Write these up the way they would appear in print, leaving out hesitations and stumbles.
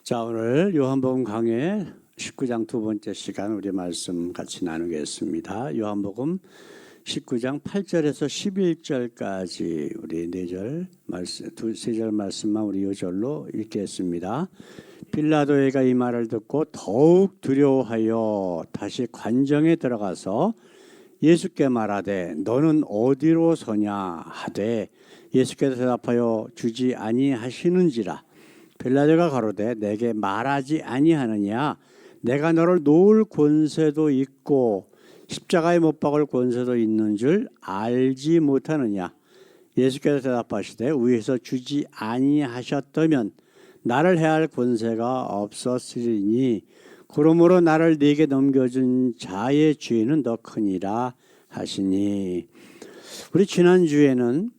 자, 오늘 요한복음 강해 19장 두 번째 시간 우리 말씀 같이 나누겠습니다. 요한복음 19장 8절에서 11절까지 우리 4절 말씀, 세 절 말씀만 우리 요절로 읽겠습니다. 빌라도가 이 말을 듣고 더욱 두려워하여 다시 관정에 들어가서 예수께 말하되 너는 어디로 서냐 하되 예수께서 대답하여 주지 아니하시는지라. 빌라도가 가로되 내게 말하지 아니하느냐 내가 너를 놓을 권세도 있고 십자가에 못 박을 권세도 있는 줄 알지 못하느냐. 예수께서 대답하시되 위에서 주지 아니하셨다면 나를 해할 권세가 없었으리니 그러므로 나를 네게 넘겨준 자의 죄는 더 크니라 하시니. 우리 지난주에는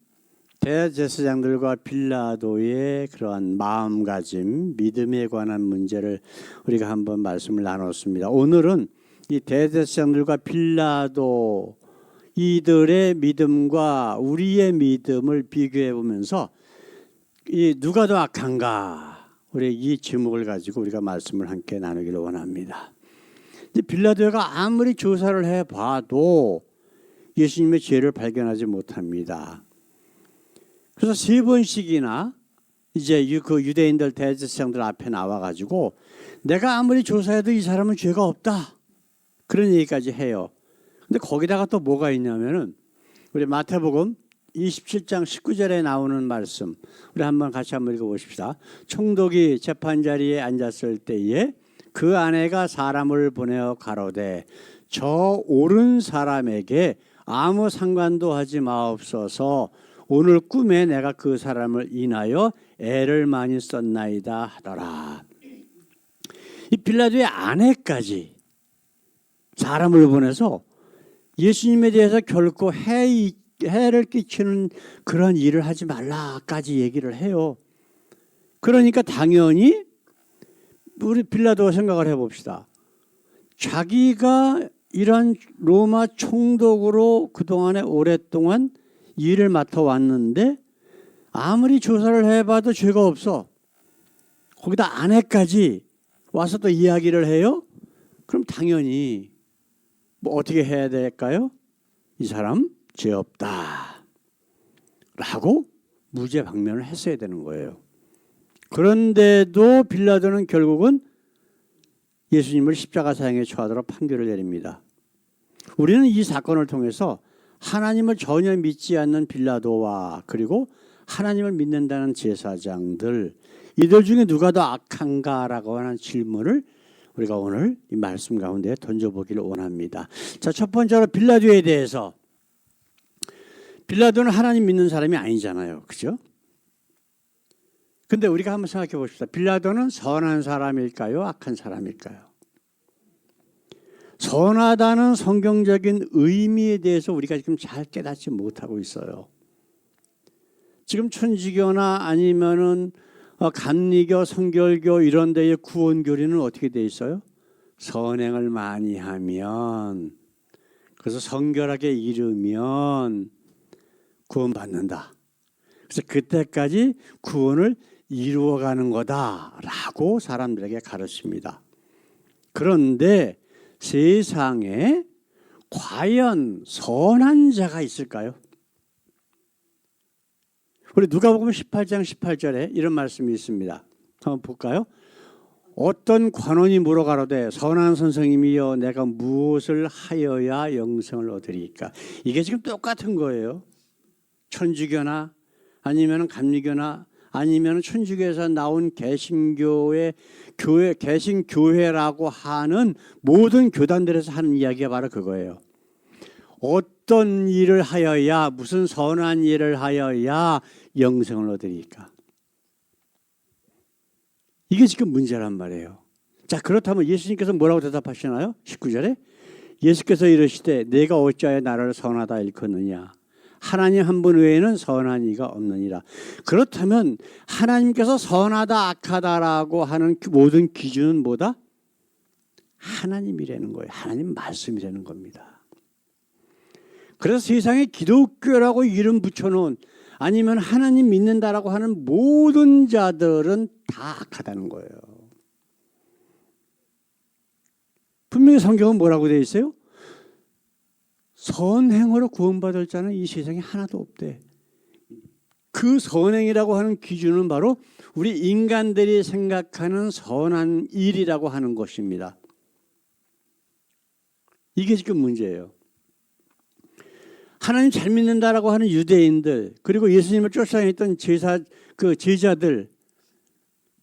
대제사장들과 빌라도의 그러한 마음가짐, 믿음에 관한 문제를 우리가 한번 말씀을 나눴습니다. 오늘은 이 대제사장들과 빌라도 이들의 믿음과 우리의 믿음을 비교해 보면서 이 누가 더 악한가, 우리 이 제목을 가지고 우리가 말씀을 함께 나누기를 원합니다. 빌라도가 아무리 조사를 해봐도 예수님의 죄를 발견하지 못합니다. 그래서 3번씩이나 이제 그 유대인들 대제사장들 앞에 나와가지고 내가 아무리 조사해도 이 사람은 죄가 없다, 그런 얘기까지 해요. 근데 거기다가 또 뭐가 있냐면은 우리 마태복음 27장 19절에 나오는 말씀, 우리 한번 같이 한번 읽어보십시다. 총독이 재판자리에 앉았을 때에 그 아내가 사람을 보내어 가로되 저 옳은 사람에게 아무 상관도 하지 마옵소서. 오늘 꿈에 내가 그 사람을 인하여 애를 많이 썼나이다 하더라. 이 빌라도의 아내까지 사람을 보내서 예수님에 대해서 결코 해를 끼치는 그런 일을 하지 말라까지 얘기를 해요. 그러니까 당연히 우리 빌라도 생각을 해봅시다. 자기가 이런 로마 총독으로 그동안에 오랫동안 일을 맡아왔는데 아무리 조사를 해봐도 죄가 없어. 거기다 아내까지 와서 또 이야기를 해요? 그럼 당연히 뭐 어떻게 해야 될까요? 이 사람 죄 없다 라고 무죄 방면을 했어야 되는 거예요. 그런데도 빌라도는 결국은 예수님을 십자가 사형에 처하도록 판결을 내립니다. 우리는 이 사건을 통해서 하나님을 전혀 믿지 않는 빌라도와 그리고 하나님을 믿는다는 제사장들, 이들 중에 누가 더 악한가라고 하는 질문을 우리가 오늘 이 말씀 가운데 던져보기를 원합니다. 자, 첫 번째로 빌라도에 대해서, 빌라도는 하나님 믿는 사람이 아니잖아요, 그죠? 근데 우리가 한번 생각해 봅시다. 빌라도는 선한 사람일까요? 악한 사람일까요? 선하다는 성경적인 의미에 대해서 우리가 지금 잘 깨닫지 못하고 있어요. 지금 천주교나 아니면은 감리교, 성결교 이런 데의 구원교리는 어떻게 돼 있어요? 선행을 많이 하면, 그래서 성결하게 이르면 구원받는다. 그래서 그때까지 구원을 이루어가는 거다라고 사람들에게 가르칩니다. 그런데 세상에 과연 선한 자가 있을까요? 우리 누가복음 18장 18절에 이런 말씀이 있습니다. 한번 볼까요? 어떤 관원이 물어가로되 선한 선생님이여 내가 무엇을 하여야 영생을 얻으리까? 이게 지금 똑같은 거예요. 천주교나 아니면 감리교나 아니면 천주교에서 나온 개신교의 교회, 개신교회라고 하는 모든 교단들에서 하는 이야기가 바로 그거예요. 어떤 일을 하여야, 무슨 선한 일을 하여야 영생을 얻으리까? 이게 지금 문제란 말이에요. 자, 그렇다면 예수님께서 뭐라고 대답하시나요? 19절에 예수께서 이르시되 내가 어찌하여 나를 선하다 일컫느냐? 하나님 한 분 외에는 선한 이가 없느니라. 그렇다면 하나님께서 선하다 악하다라고 하는 모든 기준은 뭐다? 하나님이라는 거예요. 하나님 말씀이라는 겁니다. 그래서 세상에 기독교라고 이름 붙여놓은, 아니면 하나님 믿는다라고 하는 모든 자들은 다 악하다는 거예요. 분명히 성경은 뭐라고 되어 있어요? 선행으로 구원받을 자는 이 세상에 하나도 없대. 그 선행이라고 하는 기준은 바로 우리 인간들이 생각하는 선한 일이라고 하는 것입니다. 이게 지금 문제예요. 하나님 잘 믿는다라고 하는 유대인들, 그리고 예수님을 쫓아다녔던 제자들,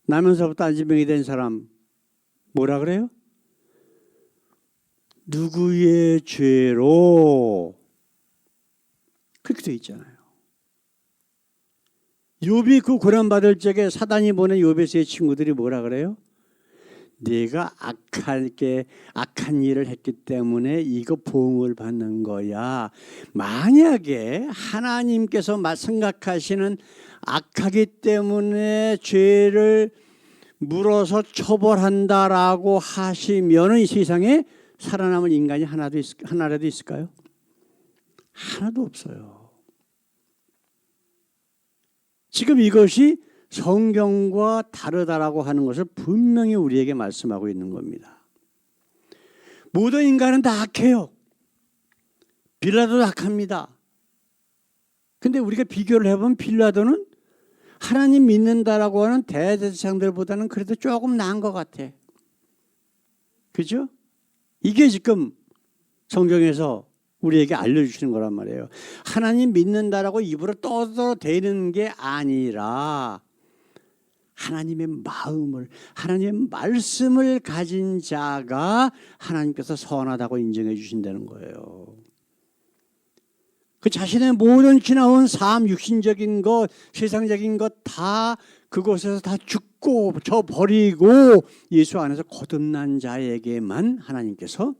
나면서부터 안진병이 된 사람 뭐라 그래요? 누구의 죄로? 그렇게 되어 있잖아요. 욥이 그 고난받을 적에 사단이 보낸 욥의 친구들이 뭐라 그래요? 네가 악한 일을 했기 때문에 이거 보응을 받는 거야. 만약에 하나님께서 생각하시는 악하기 때문에 죄를 물어서 처벌한다라고 하시면 이 세상에 살아남을 인간이 하나라도 있을까요? 하나도 없어요. 지금 이것이 성경과 다르다라고 하는 것을 분명히 우리에게 말씀하고 있는 겁니다. 모든 인간은 다 악해요. 빌라도도 악합니다. 근데 우리가 비교를 해보면 빌라도는 하나님 믿는다라고 하는 대제사장들보다는 그래도 조금 나은 것 같아. 그죠? 이게 지금 성경에서 우리에게 알려주시는 거란 말이에요. 하나님 믿는다라고 입으로 떠들어대는 게 아니라 하나님의 마음을, 하나님의 말씀을 가진 자가 하나님께서 선하다고 인정해 주신다는 거예요. 그 자신의 모든 지나온 삶, 육신적인 것, 세상적인 것 다 그곳에서 다 죽고 저 버리고 예수 안에서 거듭난 자에게만 하나님께서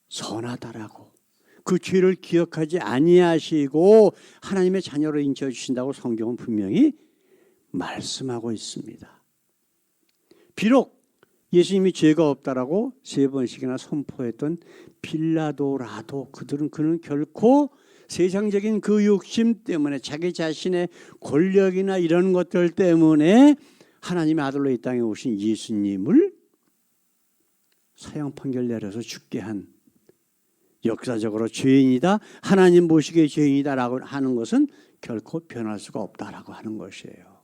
선하다라고, 그 죄를 기억하지 아니하시고 하나님의 자녀로 인쳐 주신다고 성경은 분명히 말씀하고 있습니다. 비록 예수님이 죄가 없다라고 3번씩이나 선포했던 빌라도라도 그는 결코 세상적인 그 욕심 때문에, 자기 자신의 권력이나 이런 것들 때문에 하나님의 아들로 이 땅에 오신 예수님을 사형 판결 내려서 죽게 한, 역사적으로 죄인이다, 하나님 보시기에 죄인이다라고 하는 것은 결코 변할 수가 없다라고 하는 것이에요.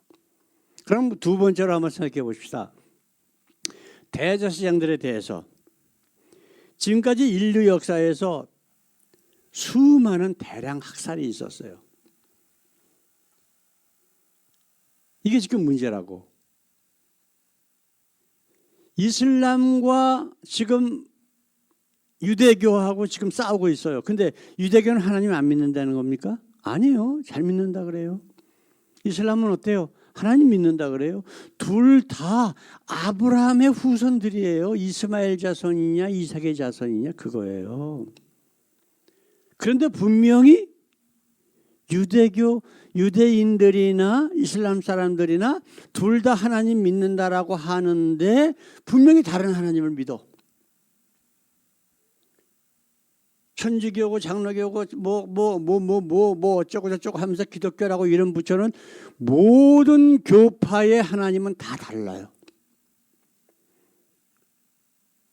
그럼 두 번째로 한번 생각해 봅시다. 대제사장들에 대해서 지금까지 인류 역사에서 수많은 대량 학살이 있었어요. 이게 지금 문제라고. 이슬람과 지금 유대교하고 지금 싸우고 있어요. 근데 유대교는 하나님 안 믿는다는 겁니까? 아니에요. 잘 믿는다 그래요. 이슬람은 어때요? 하나님 믿는다 그래요. 둘 다 아브라함의 후손들이에요. 이스마엘 자손이냐 이삭의 자손이냐 그거예요. 그런데 분명히 유대인들이나 이슬람 사람들이나 둘 다 하나님 믿는다라고 하는데 분명히 다른 하나님을 믿어. 천주교고 장로교고 뭐 어쩌고 저쩌고 하면서 기독교라고 이름 붙여는 모든 교파의 하나님은 다 달라요.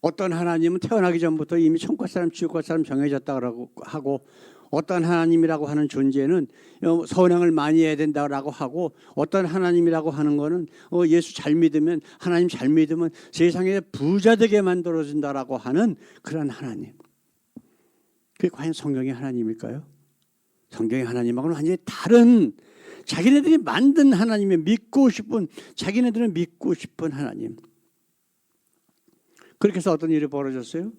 어떤 하나님은 태어나기 전부터 이미 천국 사람 지옥 사람 정해졌다고 하고, 어떤 하나님이라고 하는 존재는 선행을 많이 해야 된다고 하고, 어떤 하나님이라고 하는 거는 예수 잘 믿으면, 하나님 잘 믿으면 세상에 부자 되게 만들어준다라고 하는 그런 하나님. 그게 과연 성경의 하나님일까요? 성경의 하나님하고는 완전히 다른, 자기네들이 만든 하나님의 믿고 싶은, 자기네들은 믿고 싶은 하나님. 그렇게 해서 어떤 일이 벌어졌어요?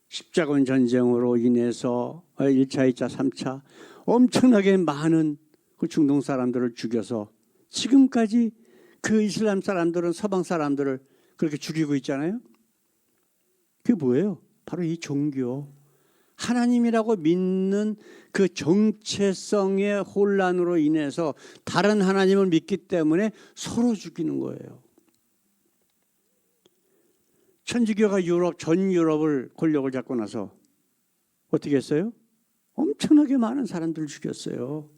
십자군 전쟁으로 인해서 1차, 2차, 3차 엄청나게 많은 그 중동 사람들을 죽여서 지금까지 그 이슬람 사람들은 서방 사람들을 그렇게 죽이고 있잖아요. 그게 뭐예요? 바로 이 종교, 하나님이라고 믿는 그 정체성의 혼란으로 인해서 다른 하나님을 믿기 때문에 서로 죽이는 거예요. 천주교가 전 유럽을 권력을 잡고 나서 어떻게 했어요? 엄청나게 많은 사람들을 죽였어요.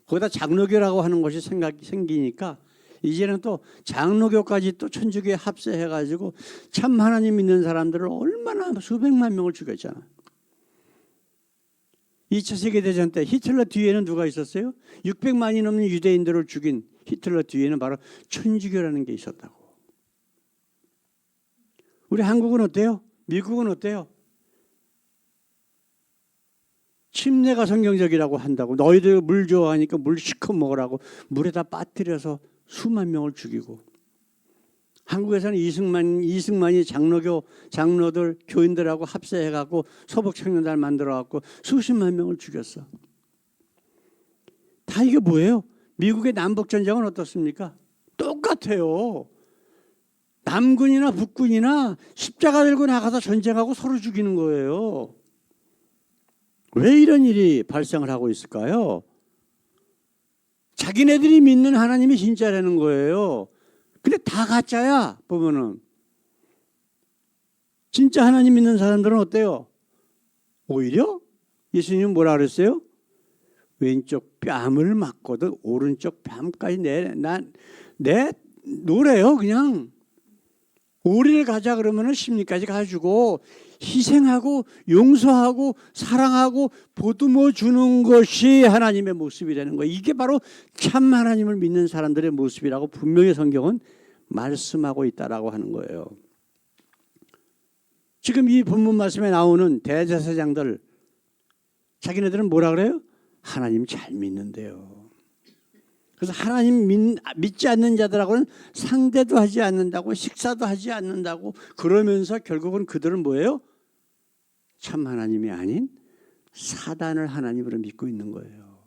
거기다 장로교라고 하는 것이 생기니까 이제는 또 장로교까지 또 천주교에 합세해가지고 참 하나님 믿는 사람들을 얼마나 수백만 명을 죽였잖아. 2차 세계대전 때 히틀러 뒤에는 누가 있었어요? 600만이 넘는 유대인들을 죽인 히틀러 뒤에는 바로 천주교라는 게 있었다고. 우리 한국은 어때요? 미국은 어때요? 침례가 성경적이라고 한다고. 너희들 물 좋아하니까 물 시커 먹으라고 물에다 빠뜨려서 수만 명을 죽이고. 한국에서는 이승만이 장로들 교인들하고 합세해갖고 서북청년단 만들어갖고 수십만 명을 죽였어. 다 이게 뭐예요? 미국의 남북전쟁은 어떻습니까? 똑같아요. 남군이나 북군이나 십자가 들고 나가서 전쟁하고 서로 죽이는 거예요. 왜 이런 일이 발생을 하고 있을까요? 자기네들이 믿는 하나님이 진짜라는 거예요. 근데 다 가짜야. 보면은 진짜 하나님 믿는 사람들은 어때요? 오히려 예수님은 뭐라 그랬어요? 왼쪽 뺨을 맞고도 오른쪽 뺨까지 내 노래요. 그냥 오리를 가자 그러면은 십리까지 가지고 희생하고 용서하고 사랑하고 보듬어 주는 것이 하나님의 모습이라는 거예요. 이게 바로 참 하나님을 믿는 사람들의 모습이라고 분명히 성경은 말씀하고 있다라고 하는 거예요. 지금 이 본문 말씀에 나오는 대제사장들, 자기네들은 뭐라 그래요? 하나님 잘 믿는데요. 그래서 하나님 믿지 않는 자들하고는 상대도 하지 않는다고, 식사도 하지 않는다고, 그러면서 결국은 그들은 뭐예요? 참 하나님이 아닌 사단을 하나님으로 믿고 있는 거예요.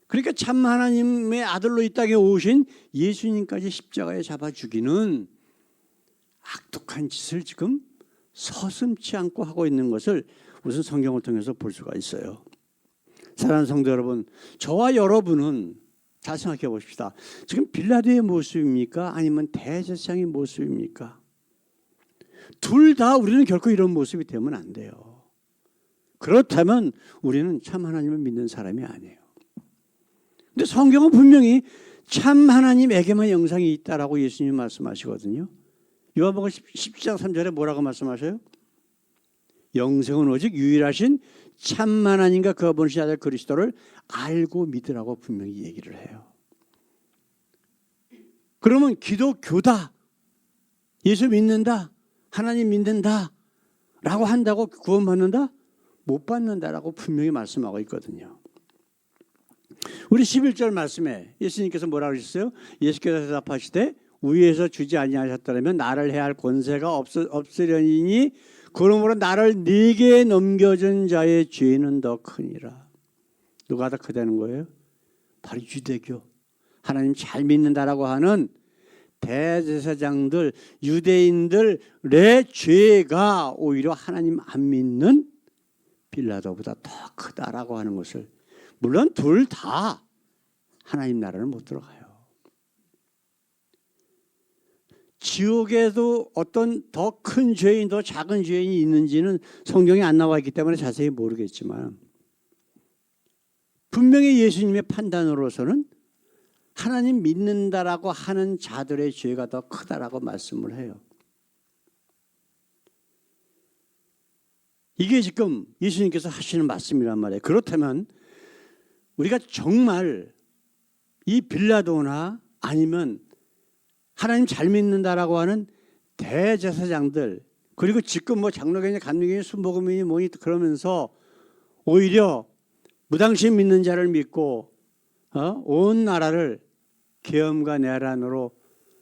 그러니까 참 하나님의 아들로 이 땅에 오신 예수님까지 십자가에 잡아 죽이는 악독한 짓을 지금 서슴지 않고 하고 있는 것을 우선 성경을 통해서 볼 수가 있어요. 사랑하는 성도 여러분, 저와 여러분은 잘 생각해 보십시다. 지금 빌라도의 모습입니까? 아니면 대제사장의 모습입니까? 둘 다 우리는 결코 이런 모습이 되면 안 돼요. 그렇다면 우리는 참 하나님을 믿는 사람이 아니에요. 근데 성경은 분명히 참 하나님에게만 영생이 있다라고 예수님이 말씀하시거든요. 요한복음 10장 3절에 뭐라고 말씀하셔요? 영생은 오직 유일하신 참 하나님과 그가 보내신 아들 그리스도를 알고 믿으라고 분명히 얘기를 해요. 그러면 기독교다, 예수 믿는다, 하나님 믿는다 라고 한다고 구원받는다? 못 받는다라고 분명히 말씀하고 있거든요. 우리 11절 말씀에 예수님께서 뭐라고 하셨어요? 예수께서 대답하시되 위에서 주지 아니하셨더라면 나를 해할 권세가 없으려니니 그러므로 나를 네게 넘겨준 자의 죄는 더 크니라. 누가 더 크다는 거예요? 바로 유대교, 하나님 잘 믿는다라고 하는 대제사장들, 유대인들의 죄가 오히려 하나님 안 믿는 빌라도보다 더 크다라고 하는 것을, 물론 둘 다 하나님 나라를 못 들어가요. 지옥에도 어떤 더 큰 죄인, 더 작은 죄인이 있는지는 성경에 안 나와 있기 때문에 자세히 모르겠지만 분명히 예수님의 판단으로서는 하나님 믿는다라고 하는 자들의 죄가 더 크다라고 말씀을 해요. 이게 지금 예수님께서 하시는 말씀이란 말이에요. 그렇다면 우리가 정말 이 빌라도나 아니면 하나님 잘 믿는다라고 하는 대제사장들, 그리고 지금 뭐 장로교니 감리교니 순복음이니 뭐니 그러면서 오히려 무당신 믿는 자를 믿고 온 나라를 계엄과 내란으로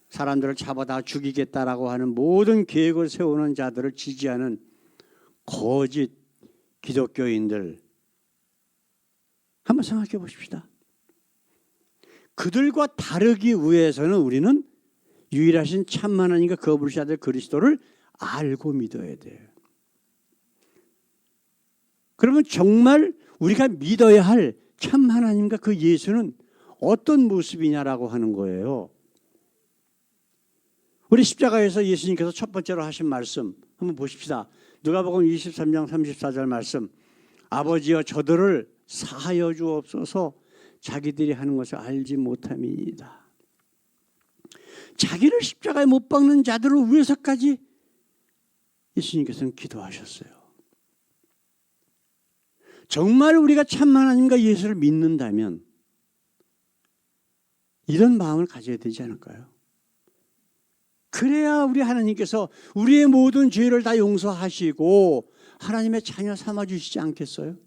사람들을 잡아다 죽이겠다라고 하는 모든 계획을 세우는 자들을 지지하는 거짓 기독교인들, 한번 생각해 보십시다. 그들과 다르기 위해서는 우리는 유일하신 참 하나님과 그가 부르신 아들 그리스도를 알고 믿어야 돼요. 그러면 정말 우리가 믿어야 할 참 하나님과 그 예수는 어떤 모습이냐라고 하는 거예요. 우리 십자가에서 예수님께서 첫 번째로 하신 말씀 한번 보십시다. 누가복음 23장 34절 말씀, 아버지여 저들을 사하여 주옵소서 자기들이 하는 것을 알지 못함이니이다. 자기를 십자가에 못 박는 자들을 위해서까지 예수님께서는 기도하셨어요. 정말 우리가 참 하나님과 예수를 믿는다면 이런 마음을 가져야 되지 않을까요? 그래야 우리 하나님께서 우리의 모든 죄를 다 용서하시고 하나님의 자녀 삼아주시지 않겠어요?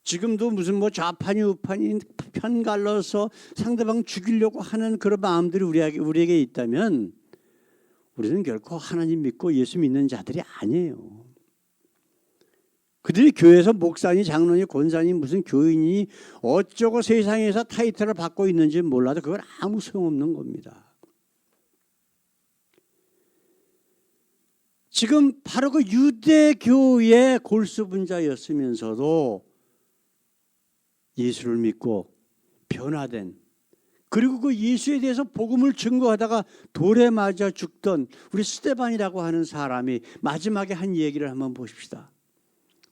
지금도 무슨 좌판이 우판이 편 갈라서 상대방 죽이려고 하는 그런 마음들이 우리에게 있다면 우리는 결코 하나님 믿고 예수 믿는 자들이 아니에요. 그들이 교회에서 목사니 장로니 권사니 무슨 교인이 어쩌고 세상에서 타이틀을 받고 있는지 몰라도 그건 아무 소용없는 겁니다. 지금 바로 그 유대교의 골수분자였으면서도 예수를 믿고 변화된, 그리고 그 예수에 대해서 복음을 증거하다가 돌에 맞아 죽던 우리 스데반이라고 하는 사람이 마지막에 한 얘기를 한번 보십시다.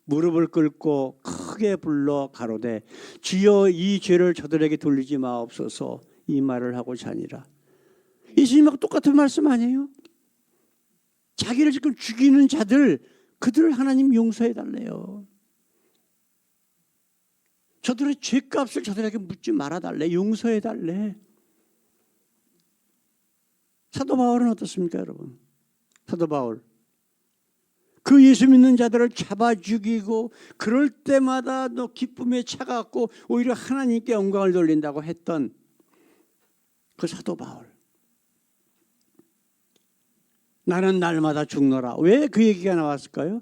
무릎을 꿇고 크게 불러 가로되 주여 이 죄를 저들에게 돌리지 마옵소서, 이 말을 하고 자니라. 예수님하고 똑같은 말씀 아니에요? 자기를 지금 죽이는 자들, 그들을 하나님 용서해 달래요. 저들의 죄값을 저들에게 묻지 말아달래. 용서해달래. 사도 바울은 어떻습니까, 여러분? 사도 바울. 그 예수 믿는 자들을 잡아 죽이고 그럴 때마다 너 기쁨에 차갖고 오히려 하나님께 영광을 돌린다고 했던 그 사도 바울. 나는 날마다 죽노라. 왜 그 얘기가 나왔을까요?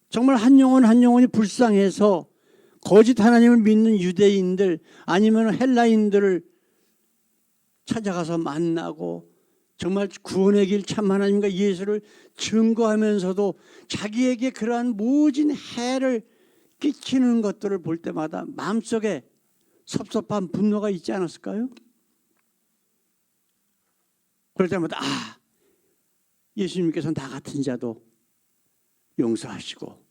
정말 한 영혼이 불쌍해서 거짓 하나님을 믿는 유대인들 아니면 헬라인들을 찾아가서 만나고 정말 구원의 길 참 하나님과 예수를 증거하면서도 자기에게 그러한 모진 해를 끼치는 것들을 볼 때마다 마음속에 섭섭한 분노가 있지 않았을까요? 그럴 때마다 예수님께서 나 같은 자도 용서하시고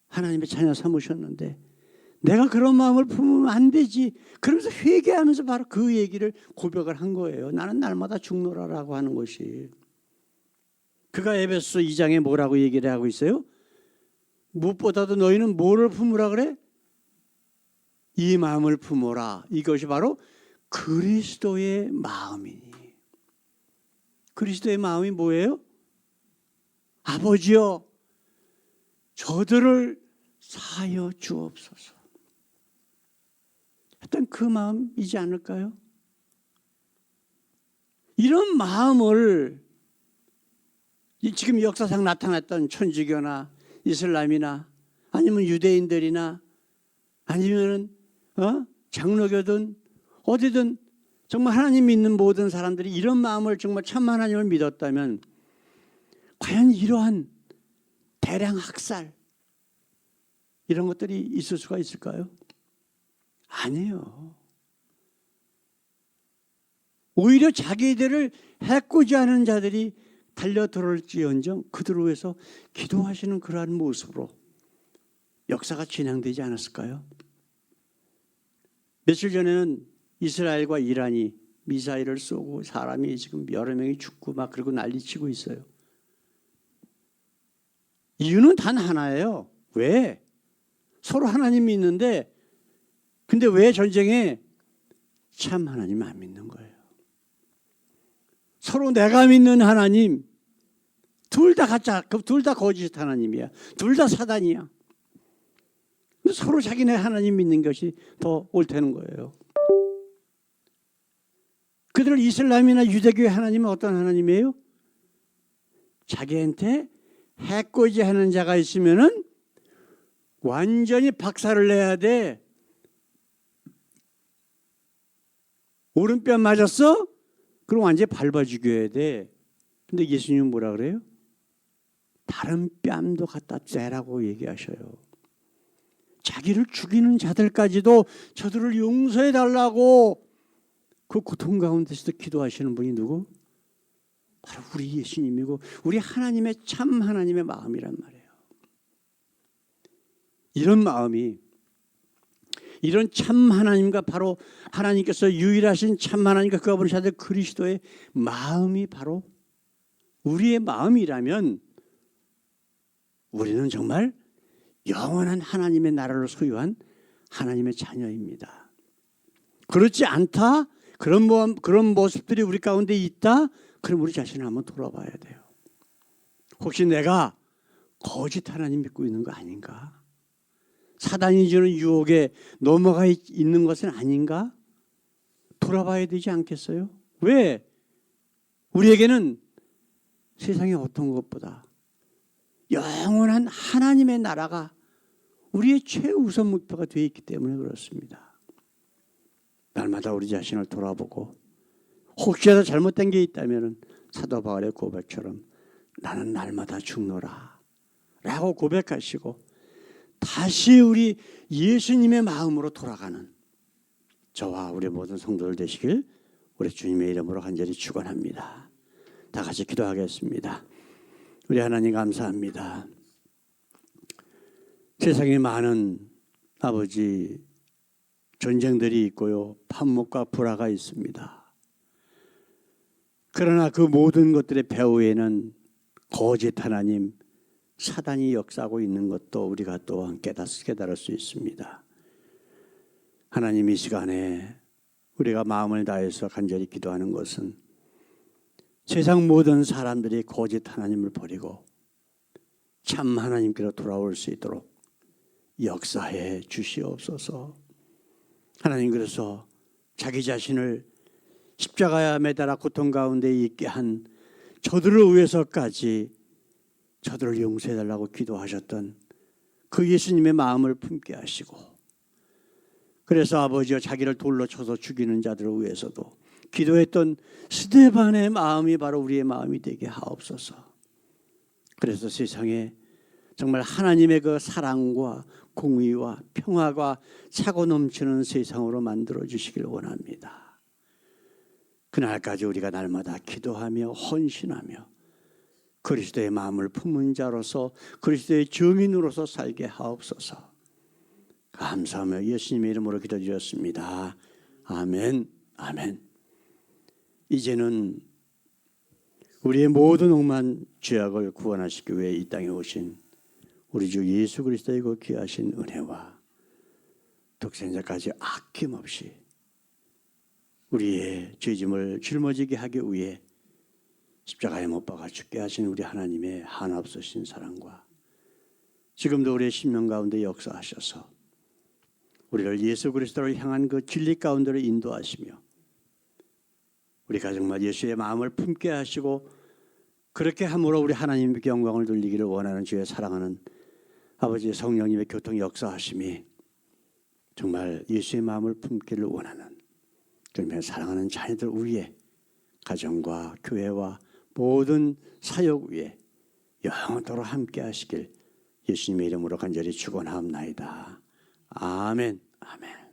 하나님의 자녀 삼으셨는데 내가 그런 마음을 품으면 안 되지. 그러면서 회개하면서 바로 그 얘기를 고백을 한 거예요. 나는 날마다 죽노라라고 하는 것이. 그가 에베소 2장에 뭐라고 얘기를 하고 있어요? 무엇보다도 너희는 뭐를 품으라 그래? 이 마음을 품어라. 이것이 바로 그리스도의 마음이니. 그리스도의 마음이 뭐예요? 아버지여, 저들을 사하여 주옵소서. 했던 그 마음이지 않을까요? 이런 마음을 지금 역사상 나타났던 천주교나 이슬람이나 아니면 유대인들이나 아니면 장로교든 어디든 정말 하나님 믿는 모든 사람들이 이런 마음을 정말 참 하나님을 믿었다면 과연 이러한 대량 학살 이런 것들이 있을 수가 있을까요? 아니에요. 오히려 자기들을 해코지 하는 자들이 달려들을지언정 그들을 위해서 기도하시는 그러한 모습으로 역사가 진행되지 않았을까요? 며칠 전에는 이스라엘과 이란이 미사일을 쏘고 사람이 지금 여러 명이 죽고 막 그러고 난리치고 있어요. 이유는 단 하나예요. 왜? 서로 하나님 믿는데 근데 왜 전쟁에 참 하나님 안 믿는 거예요? 서로 내가 믿는 하나님 둘 다 가짜, 둘 다 거짓 하나님이야. 둘 다 사단이야. 근데 서로 자기네 하나님 믿는 것이 더 옳다는 거예요. 그들 이슬람이나 유대교의 하나님은 어떤 하나님이에요? 자기한테 해코지 하는 자가 있으면은 완전히 박살을 내야 돼. 오른뺨 맞았어? 그럼 완전히 밟아 죽여야 돼. 근데 예수님은 뭐라 그래요? 다른 뺨도 갖다 째라고 얘기하셔요. 자기를 죽이는 자들까지도 저들을 용서해 달라고 그 고통 가운데서도 기도하시는 분이 누구? 바로 우리 예수님이고 우리 하나님의 참 하나님의 마음이란 말이에요. 이런 마음이 이런 참 하나님과 바로 하나님께서 유일하신 참 하나님과 그가 부르신 그리스도의 마음이 바로 우리의 마음이라면 우리는 정말 영원한 하나님의 나라를 소유한 하나님의 자녀입니다. 그렇지 않다? 그런 모습들이 우리 가운데 있다? 그럼 우리 자신을 한번 돌아봐야 돼요. 혹시 내가 거짓 하나님 믿고 있는 거 아닌가? 사단이 주는 유혹에 넘어가 있는 것은 아닌가? 돌아봐야 되지 않겠어요? 왜? 우리에게는 세상의 어떤 것보다 영원한 하나님의 나라가 우리의 최우선 목표가 되어 있기 때문에 그렇습니다. 날마다 우리 자신을 돌아보고 혹시라도 잘못된 게 있다면 사도 바울의 고백처럼 나는 날마다 죽노라 라고 고백하시고 다시 우리 예수님의 마음으로 돌아가는 저와 우리 모든 성도들 되시길 우리 주님의 이름으로 간절히 축원합니다. 다 같이 기도하겠습니다. 우리 하나님 감사합니다. 세상에 많은 아버지 전쟁들이 있고요, 판목과 불화가 있습니다. 그러나 그 모든 것들의 배후에는 거짓 하나님, 사단이 역사하고 있는 것도 우리가 또한 깨달을 수 있습니다. 하나님, 이 시간에 우리가 마음을 다해서 간절히 기도하는 것은 세상 모든 사람들이 거짓 하나님을 버리고 참 하나님께로 돌아올 수 있도록 역사해 주시옵소서. 하나님, 그래서 자기 자신을 십자가에 매달아 고통 가운데 있게 한 저들을 위해서까지 저들을 용서해달라고 기도하셨던 그 예수님의 마음을 품게 하시고, 그래서 아버지여 자기를 돌로 쳐서 죽이는 자들을 위해서도 기도했던 스데반의 마음이 바로 우리의 마음이 되게 하옵소서. 그래서 세상에 정말 하나님의 그 사랑과 공의와 평화가 차고 넘치는 세상으로 만들어 주시길 원합니다. 그날까지 우리가 날마다 기도하며 헌신하며 그리스도의 마음을 품은 자로서 그리스도의 증인으로서 살게 하옵소서. 감사하며 예수님의 이름으로 기도드렸습니다. 아멘. 아멘. 이제는 우리의 모든 억만 죄악을 구원하시기 위해 이 땅에 오신 우리 주 예수 그리스도의 그 귀하신 은혜와 독생자까지 아낌없이 우리의 죄짐을 짊어지게 하기 위해 십자가에 못 박아 죽게 하신 우리 하나님의 한없으신 사랑과 지금도 우리의 심령 가운데 역사하셔서 우리를 예수 그리스도를 향한 그 진리 가운데로 인도하시며 우리가 정말 예수의 마음을 품게 하시고 그렇게 함으로 우리 하나님께 영광을 돌리기를 원하는 주의 사랑하는 아버지 성령님의 교통 역사하심이 정말 예수의 마음을 품기를 원하는 그러면 사랑하는 자녀들 위에 가정과 교회와 모든 사역 위에 영원토록 함께 하시길 예수님의 이름으로 간절히 축원하옵나이다. 아멘. 아멘.